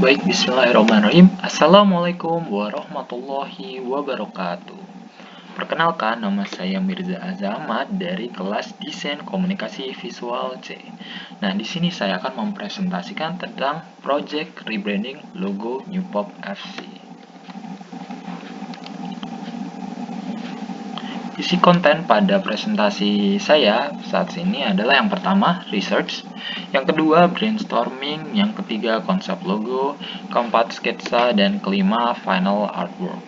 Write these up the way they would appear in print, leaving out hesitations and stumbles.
Baik, bismillahirrahmanirrahim. Assalamualaikum warahmatullahi wabarakatuh. Perkenalkan, nama saya Mirza Azamat dari kelas Desain Komunikasi Visual C. Nah, di sini saya akan mempresentasikan tentang project rebranding logo New Pop FC. Isi konten pada presentasi saya saat ini adalah yang pertama, research, yang kedua, brainstorming, yang ketiga, konsep logo, keempat, sketsa, dan kelima, final artwork.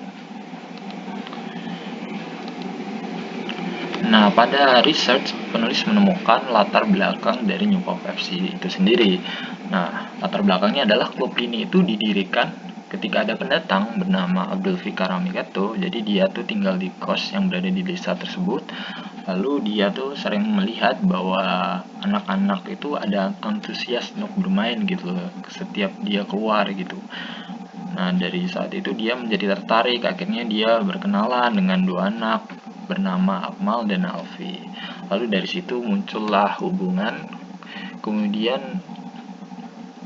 Nah, pada research, penulis menemukan latar belakang dari New Pop FC itu sendiri. Nah, latar belakangnya adalah klub ini itu didirikan ketika ada pendatang bernama Abdul Fikar Amigato. Jadi dia tuh tinggal di kos yang berada di desa tersebut. Lalu dia tuh sering melihat bahwa anak-anak itu ada antusias untuk bermain gitu setiap dia keluar gitu. Nah, dari saat itu dia menjadi tertarik, akhirnya dia berkenalan dengan dua anak bernama Akmal dan Alfi. Lalu dari situ muncullah hubungan, kemudian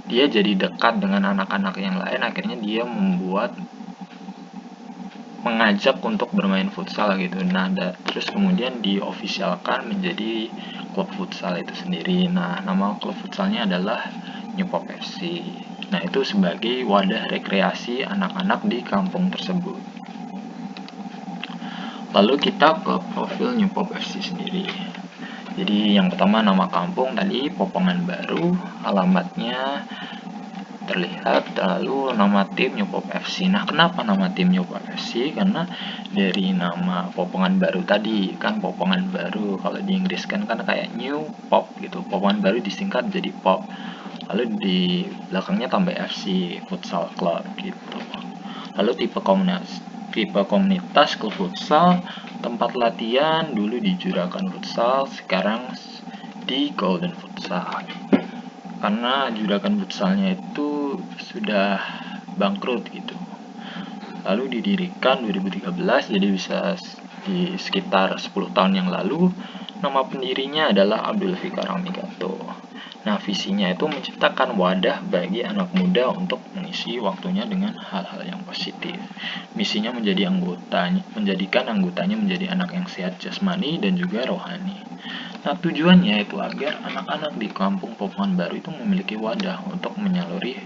dia jadi dekat dengan anak-anak yang lain, akhirnya dia mengajak untuk bermain futsal gitu. Nah, terus kemudian diofisialkan menjadi klub futsal itu sendiri. Nah, nama klub futsalnya adalah New Pop FC. Nah, itu sebagai wadah rekreasi anak-anak di kampung tersebut. Lalu kita ke profil New Pop FC sendiri. Jadi yang pertama nama kampung tadi Popongan Baru, alamatnya terlihat, lalu nama tim New Pop FC. Nah, kenapa nama tim New Pop FC? Karena dari nama Popongan Baru tadi, kan Popongan Baru kalau di Inggris kan kayak New Pop gitu. Popongan Baru disingkat jadi Pop. Lalu di belakangnya tambah FC, Futsal Club gitu. Lalu tipe komunitas klub futsal, tempat latihan dulu di Juragan Futsal, sekarang di Golden Futsal. Karena Juragan Futsalnya itu sudah bangkrut gitu. Lalu didirikan 2013, jadi bisa di sekitar 10 tahun yang lalu. Nama pendirinya adalah Abdul Fikar Amigato. Nah, visinya itu menciptakan wadah bagi anak muda untuk mengisi waktunya dengan hal-hal yang positif. Misinya menjadikan anggotanya menjadi anak yang sehat jasmani dan juga rohani. Nah, tujuannya itu agar anak-anak di kampung Popongan Baru itu memiliki wadah untuk menyaluri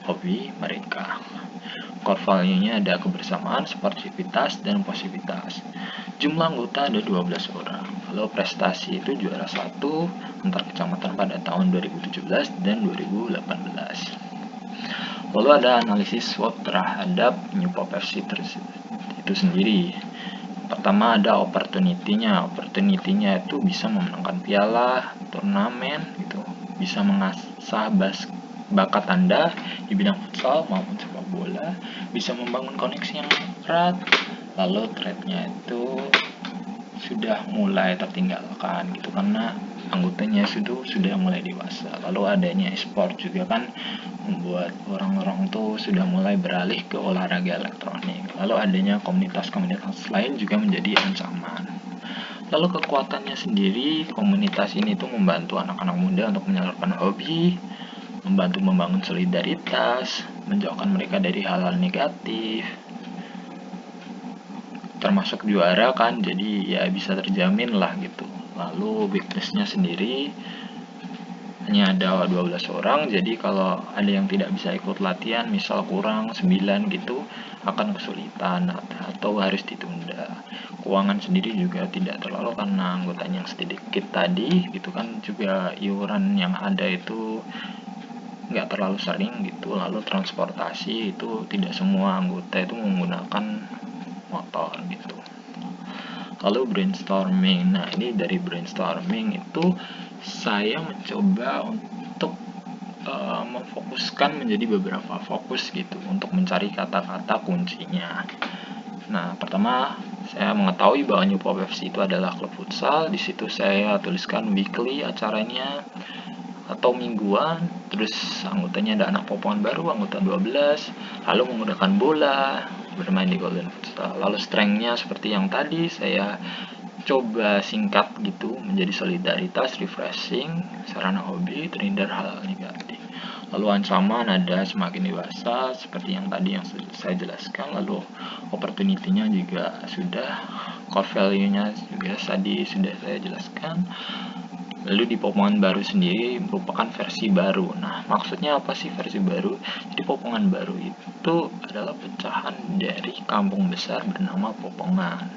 hobi mereka. Core value-nya ada kebersamaan, sportivitas, dan positivitas. Jumlah anggota ada 12 orang. Lalu prestasi itu juara 1 antar kecamatan pada tahun 2017 dan 2018. Lalu ada analisis SWOT terhadap New Pop FC itu sendiri. Pertama ada opportunity-nya. Opportunity-nya itu bisa memenangkan piala, turnamen gitu. Bisa mengasah bakat Anda di bidang futsal maupun sepak bola, bisa membangun koneksi yang erat. Lalu thread-nya itu sudah mulai tertinggalkan gitu karena anggotanya sudah mulai dewasa. Lalu adanya e-sport juga kan membuat orang-orang tuh sudah mulai beralih ke olahraga elektronik. Lalu adanya komunitas-komunitas lain juga menjadi ancaman. Lalu kekuatannya sendiri, komunitas ini tuh membantu anak-anak muda untuk menyalurkan hobi, membantu membangun solidaritas, menjauhkan mereka dari hal-hal negatif, termasuk juara kan, jadi ya bisa terjamin lah gitu. Lalu weakness-nya sendiri hanya ada 12 orang, jadi kalau ada yang tidak bisa ikut latihan, misal kurang 9 gitu, akan kesulitan atau harus ditunda. Keuangan sendiri juga tidak terlalu karena anggotanya yang sedikit tadi gitu kan, juga iuran yang ada itu nggak terlalu sering gitu. Lalu transportasi itu tidak semua anggota itu menggunakan motor gitu. Lalu brainstorming. Nah, ini dari brainstorming itu saya mencoba untuk memfokuskan menjadi beberapa fokus gitu untuk mencari kata-kata kuncinya. Nah, pertama saya mengetahui bahwa New Pop FC itu adalah klub futsal. Di situ saya tuliskan weekly acaranya atau mingguan, terus anggotanya ada anak Popongan Baru, anggota 12, lalu menggunakan bola, bermain di Golden Futsal. Lalu strength-nya seperti yang tadi saya coba singkat gitu menjadi solidaritas, refreshing, sarana hobi, terhindar hal negatif. Lalu ancaman ada semakin dewasa seperti yang tadi yang saya jelaskan. Lalu opportunity-nya juga sudah, core value-nya juga tadi sudah saya jelaskan. Lalu di popongan baru sendiri merupakan versi baru. Nah, maksudnya apa sih versi baru? Jadi popongan baru itu adalah pecahan dari kampung besar bernama Popongan.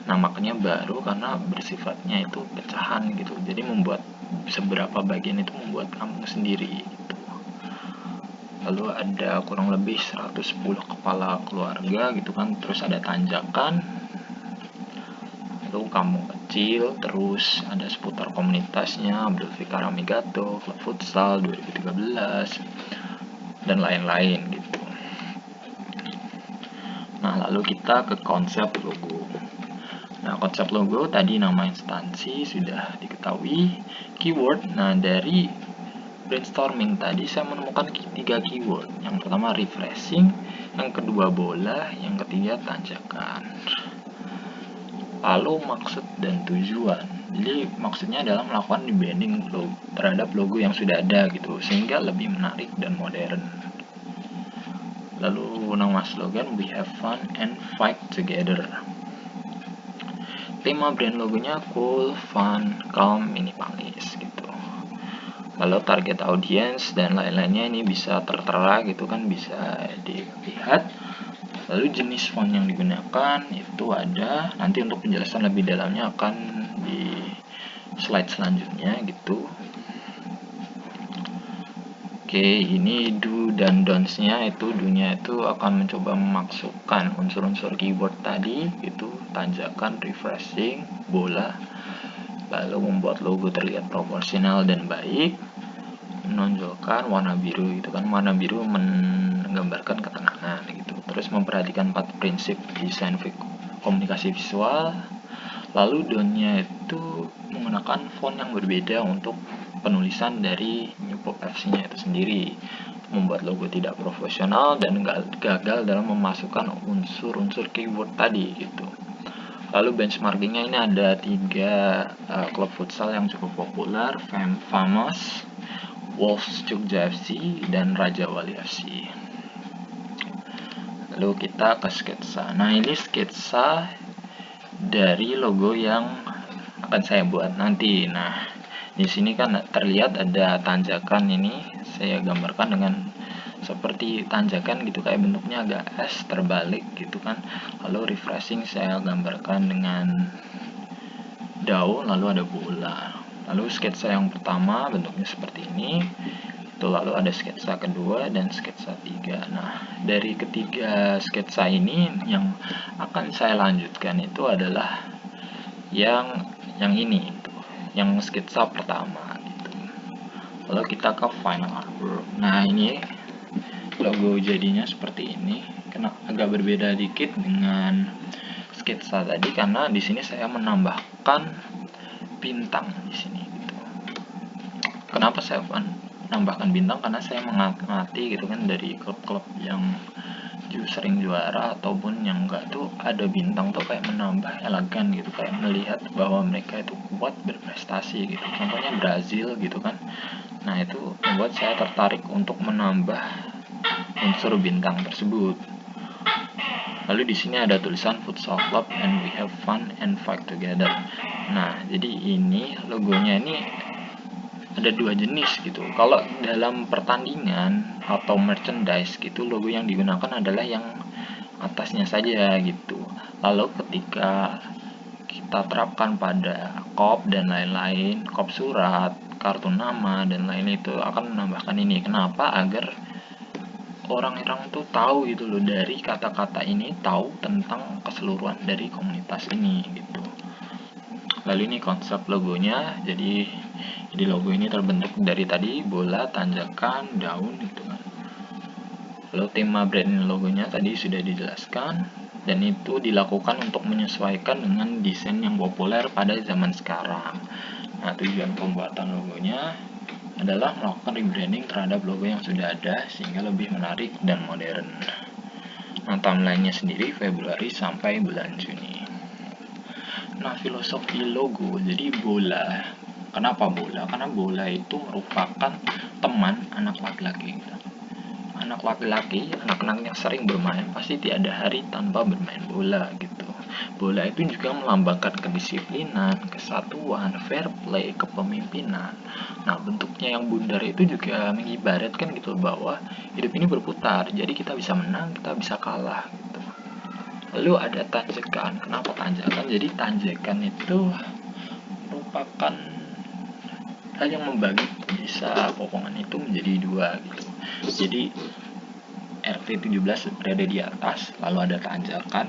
Nah, makanya baru karena bersifatnya itu pecahan gitu. Jadi membuat seberapa bagian itu membuat kampung sendiri gitu. Lalu ada kurang lebih 110 kepala keluarga gitu kan. Terus ada tanjakan, lalu kampung kecil, terus ada seputar komunitasnya, Abdul Fikar Amigato, klub futsal 2013, dan lain-lain gitu. Nah, lalu kita ke konsep logo. Nah, konsep logo tadi nama instansi sudah diketahui. Keyword, nah dari brainstorming tadi saya menemukan 3 keyword. Yang pertama refreshing, yang kedua bola, yang ketiga tanjakan. Lalu maksud dan tujuan. Jadi maksudnya adalah melakukan rebranding terhadap logo yang sudah ada gitu, sehingga lebih menarik dan modern. Lalu nama slogan, we have fun and fight together. Tema brand logonya cool, fun, calm, minimalis gitu. Lalu target audience dan lain-lainnya ini bisa tertera gitu kan, bisa dilihat. Lalu jenis font yang digunakan itu ada, nanti untuk penjelasan lebih dalamnya akan di slide selanjutnya gitu. Oke, ini do dan don'ts-nya itu, do-nya itu akan mencoba memasukkan unsur-unsur keyword tadi gitu, tanjakan, refreshing, bola. Lalu membuat logo terlihat proporsional dan baik, menonjolkan warna biru gitu kan, warna biru menggambarkan ketenangan gitu. Terus memperhatikan 4 prinsip desain komunikasi visual. Lalu down-nya itu menggunakan font yang berbeda untuk penulisan dari new pop FC-nya itu sendiri, membuat logo tidak profesional dan gagal dalam memasukkan unsur-unsur keyword tadi gitu. Lalu benchmarkingnya ini ada 3 klub futsal yang cukup populer, famous, Wolves Jogja FC dan Raja Wali FC. Lalu kita ke sketsa. Nah, ini sketsa dari logo yang akan saya buat nanti. Nah, di sini kan terlihat ada tanjakan, ini saya gambarkan dengan seperti tanjakan gitu, kayak bentuknya agak S terbalik gitu kan. Lalu refreshing saya gambarkan dengan daun, lalu ada bola. Lalu sketsa yang pertama bentuknya seperti ini. Lalu ada sketsa kedua dan sketsa 3. Nah, dari ketiga sketsa ini yang akan saya lanjutkan itu adalah yang ini itu, yang sketsa pertama gitu. Lalu kita ke final artwork. Nah, ini logo jadinya seperti ini. Karena agak berbeda dikit dengan sketsa tadi karena di sini saya menambahkan bintang di sini gitu. Kenapa saya menambahkan bintang? Karena saya mengamati gitu kan dari klub-klub yang sering juara ataupun yang enggak tuh ada bintang tuh kayak menambah elegan gitu, kayak melihat bahwa mereka itu kuat berprestasi gitu. Contohnya Brazil gitu kan. Nah, itu membuat saya tertarik untuk menambah unsur bintang tersebut. Lalu di sini ada tulisan Futsal Club and we have fun and fight together. Nah, jadi ini logonya ini ada 2 jenis gitu. Kalau dalam pertandingan atau merchandise gitu, logo yang digunakan adalah yang atasnya saja gitu. Lalu ketika kita terapkan pada kop dan lain-lain, kop surat, kartu nama dan lain itu akan menambahkan ini. Kenapa? Agar orang-orang tuh tahu gitu loh, dari kata-kata ini tahu tentang keseluruhan dari komunitas ini gitu. Lalu ini konsep logonya. Jadi logo ini terbentuk dari tadi bola, tanjakan, daun gitu kan. Lalu tema brand logonya tadi sudah dijelaskan, dan itu dilakukan untuk menyesuaikan dengan desain yang populer pada zaman sekarang. Nah, tujuan pembuatan logonya adalah melakukan rebranding terhadap logo yang sudah ada sehingga lebih menarik dan modern. Nah, timeline-nya sendiri Februari sampai bulan Juni. Nah, filosofi logo, jadi bola. Kenapa bola? Karena bola itu merupakan teman anak laki-laki gitu. Anak laki-laki, anak-anak yang sering bermain pasti tiada hari tanpa bermain bola gitu. Bola itu juga melambangkan kedisiplinan, kesatuan, fair play, kepemimpinan. Nah, bentuknya yang bundar itu juga mengibaratkan gitu bahwa hidup ini berputar. Jadi kita bisa menang, kita bisa kalah gitu. Lalu ada tanjakan. Kenapa tanjakan? Jadi tanjakan itu merupakan hal yang membagi bisa potongan itu menjadi dua gitu. Jadi RT 17 berada di atas, lalu ada tanjakan.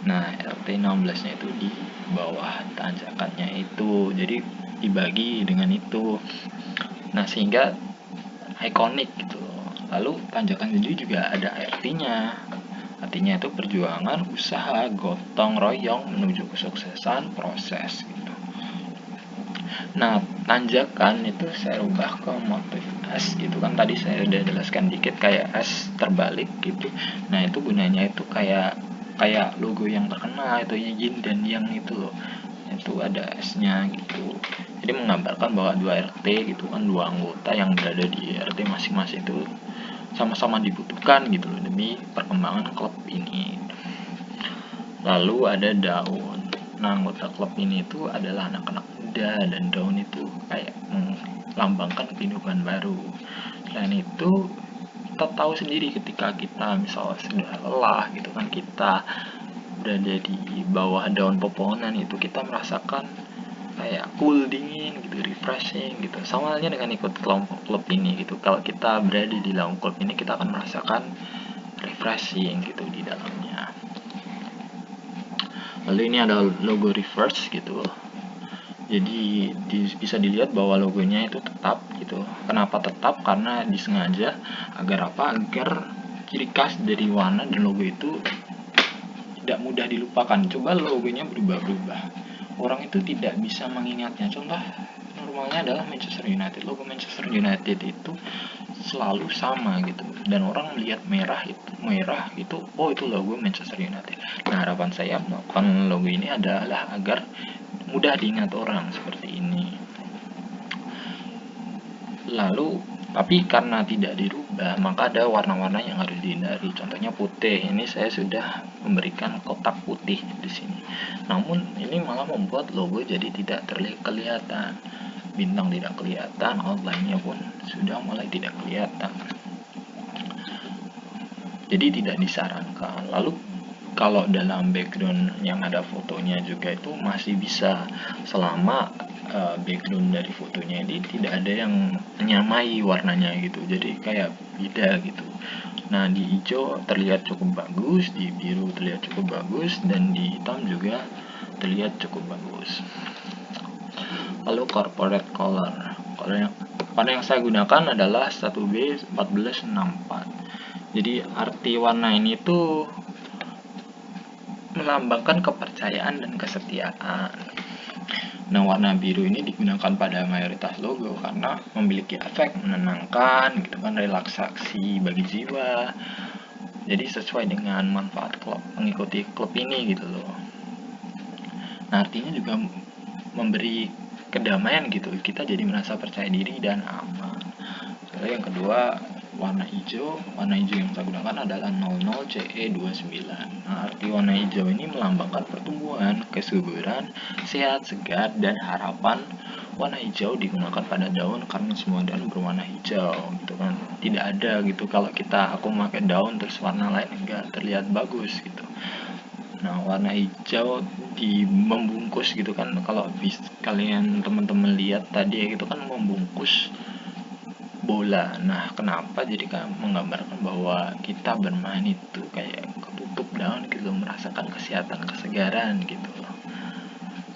Nah, RT 16-nya itu di bawah tanjakannya itu. Jadi dibagi dengan itu. Nah, sehingga ikonik gitu. Lalu tanjakan itu juga ada artinya. Artinya itu perjuangan, usaha, gotong royong menuju kesuksesan, proses gitu. Nah, tanjakan itu saya rubah ke motif S gitu kan, tadi saya udah jelaskan dikit kayak S terbalik gitu. Nah, itu gunanya itu kayak logo yang terkenal itu yin dan yang itu loh. Itu ada S-nya gitu. Jadi menggambarkan bahwa dua RT gitu kan, dua anggota yang berada di RT masing-masing itu sama-sama dibutuhkan gitu loh demi perkembangan klub ini. Lalu ada daun. Nah, anggota klub ini itu adalah anak-anak muda dan daun itu kayak melambangkan kehidupan baru. Selain itu, kita tahu sendiri ketika kita misalnya sudah lelah gitu kan, kita berada di bawah daun pepohonan itu kita merasakan kayak cool, dingin gitu, refreshing gitu. Sama halnya dengan ikut kelompok klub ini gitu. Kalau kita berada di dalam klub ini, kita akan merasakan refreshing gitu di dalamnya. Lalu ini ada logo reverse gitu. Jadi bisa dilihat bahwa logonya itu tetap gitu. Kenapa tetap? Karena disengaja agar apa? Agar ciri khas dari warna dan logo itu tidak mudah dilupakan. Coba logonya berubah-ubah, orang itu tidak bisa mengingatnya. Contoh normalnya adalah Manchester United. Logo Manchester United itu selalu sama gitu, dan orang melihat merah itu oh itu logo Manchester United. Nah, harapan saya melakukan logo ini adalah agar mudah diingat orang seperti ini. Lalu tapi karena tidak dirubah, maka ada warna-warna yang harus dihindari. Contohnya putih. Ini saya sudah memberikan kotak putih di sini. Namun ini malah membuat logo jadi tidak kelihatan. Bintang tidak kelihatan, outline-nya pun sudah mulai tidak kelihatan. Jadi tidak disarankan. Lalu kalau dalam background yang ada fotonya juga itu masih bisa, selama background dari fotonya ini tidak ada yang menyamai warnanya gitu, jadi kayak beda gitu. Nah, di hijau terlihat cukup bagus, di biru terlihat cukup bagus, dan di hitam juga terlihat cukup bagus. Lalu corporate color. Warna yang saya gunakan adalah 1B 1464. Jadi arti warna ini tuh melambangkan kepercayaan dan kesetiaan. Nah, warna biru ini digunakan pada mayoritas logo karena memiliki efek menenangkan gitu kan, relaksasi bagi jiwa. Jadi sesuai dengan manfaat klub, mengikuti klub ini gitu loh. Nah, artinya juga memberi kedamaian gitu, kita jadi merasa percaya diri dan aman. Lalu yang kedua, warna hijau yang saya gunakan adalah 00CE29. Nah, arti warna hijau ini melambangkan pertumbuhan, kesuburan, sehat, segar, dan harapan. Warna hijau digunakan pada daun karena semua daun berwarna hijau gitu kan. Tidak ada gitu kalau aku memakai daun terus warna lain enggak terlihat bagus gitu. Nah, warna hijau membungkus gitu kan. Kalau kalian teman-teman lihat tadi itu kan membungkus bola. Nah, kenapa? Jadi kan menggambarkan bahwa kita bermain itu kayak ketutup daun gitu, merasakan kesehatan, kesegaran gitu.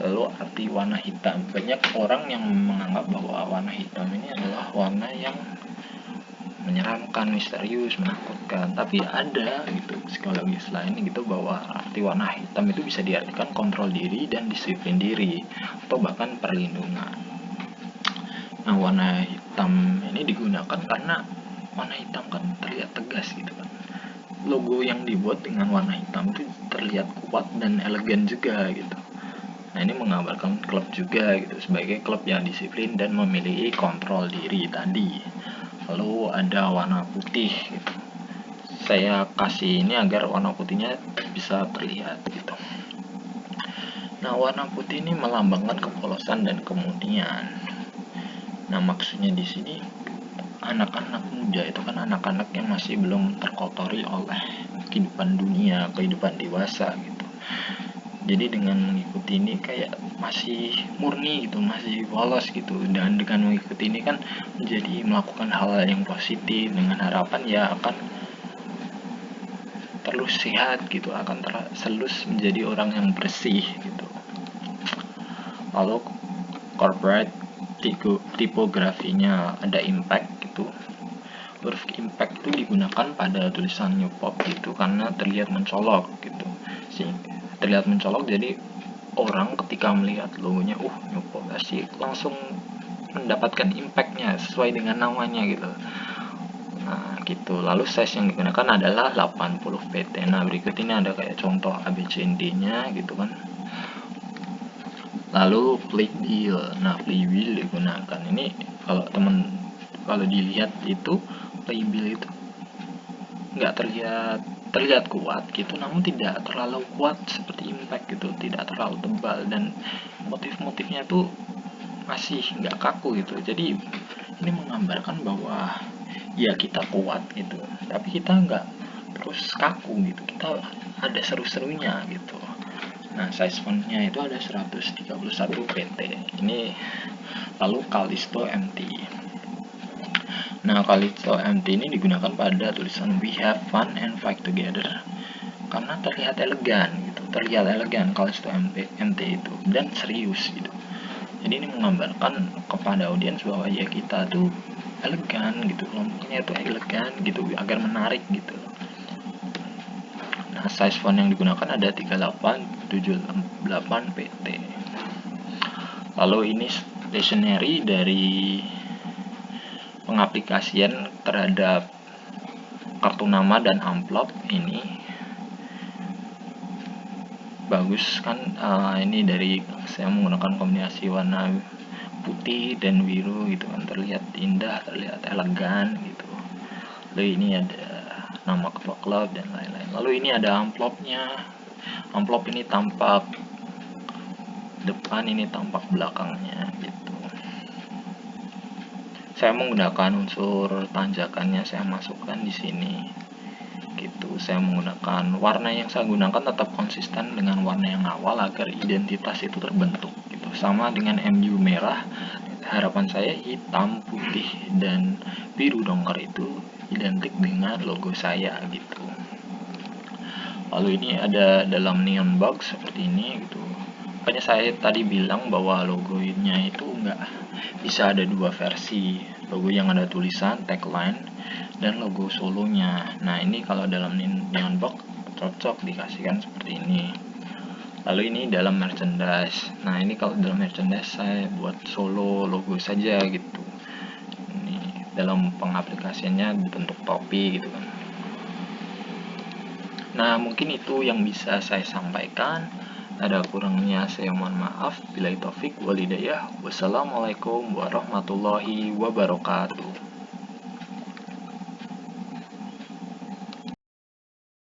Lalu arti warna hitam, banyak orang yang menganggap bahwa warna hitam ini adalah warna yang menyeramkan, misterius, menakutkan. Tapi ada gitu psikologis lain gitu bahwa arti warna hitam itu bisa diartikan kontrol diri dan disiplin diri, atau bahkan perlindungan. Nah, warna hitam ini digunakan karena warna hitam kan terlihat tegas gitu kan. Logo yang dibuat dengan warna hitam itu terlihat kuat dan elegan juga gitu. Nah, ini menggambarkan klub juga gitu, sebagai klub yang disiplin dan memiliki kontrol diri tadi. Lalu ada warna putih gitu. Saya kasih ini agar warna putihnya bisa terlihat gitu. Nah, warna putih ini melambangkan kepolosan dan kemurnian. Nah, maksudnya di sini anak-anak muda itu kan anak-anak yang masih belum terkotori oleh kehidupan dunia, kehidupan dewasa gitu. Jadi dengan mengikuti ini kayak masih murni gitu, masih polos gitu. Dan dengan mengikuti ini kan menjadi melakukan hal yang positif dengan harapan ya akan terus sehat gitu, akan terus menjadi orang yang bersih gitu. Lalu corporate tipografinya ada impact gitu. Huruf impact itu digunakan pada tulisan New Pop gitu karena terlihat mencolok gitu. Terlihat mencolok, jadi orang ketika melihat logonya New Pop pasti langsung mendapatkan impactnya sesuai dengan namanya gitu. Nah gitu. Lalu size yang digunakan adalah 80 pt. Nah berikut ini ada kayak contoh ABCD nya gitu kan. Lalu playbill. Nah playbill digunakan ini kalau dilihat itu playbill itu nggak terlihat kuat gitu, namun tidak terlalu kuat seperti impact gitu, tidak terlalu tebal, dan motif-motifnya tuh masih nggak kaku gitu. Jadi ini menggambarkan bahwa ya kita kuat gitu, tapi kita nggak terus kaku gitu, kita ada seru-serunya gitu. Nah, size fontnya itu ada 131 pt. Ini lalu Callisto MT. Nah, Callisto MT ini digunakan pada tulisan We Have Fun and Fight Together karena terlihat elegan gitu, terlihat elegan Callisto MT itu dan serius gitu. Jadi ini menggambarkan kepada audiens bahwa ya kita tuh elegan gitu, kelompoknya itu elegan gitu agar menarik gitu. Nah, size font yang digunakan ada 3878 pt. Lalu ini stationery dari pengaplikasian terhadap kartu nama dan amplop ini bagus kan. Ini dari saya menggunakan kombinasi warna putih dan biru gitu kan, terlihat indah, terlihat elegan gitu. Lalu ini ada nama ketua klub dan lain-lain. Lalu ini ada amplopnya. Amplop ini tampak depan, ini tampak belakangnya gitu. Saya menggunakan unsur tanjakannya, saya masukkan di sini gitu. Saya menggunakan warna yang saya gunakan tetap konsisten dengan warna yang awal agar identitas itu terbentuk gitu. Sama dengan MU merah, harapan saya hitam, putih, dan biru dongker itu identik dengan logo saya gitu. Lalu ini ada dalam neon box seperti ini gitu. Makanya saya tadi bilang bahwa logonya itu nggak bisa ada dua versi, logo yang ada tulisan tagline dan logo solonya. Nah ini kalau dalam neon box cocok dikasihkan seperti ini. Lalu ini dalam merchandise. Nah ini kalau dalam merchandise saya buat solo logo saja gitu. Ini dalam pengaplikasiannya bentuk topi gitu kan. Nah mungkin itu yang bisa saya sampaikan. Ada kurangnya saya mohon maaf. Billahi taufik walhidayah. Wassalamualaikum warahmatullahi wabarakatuh.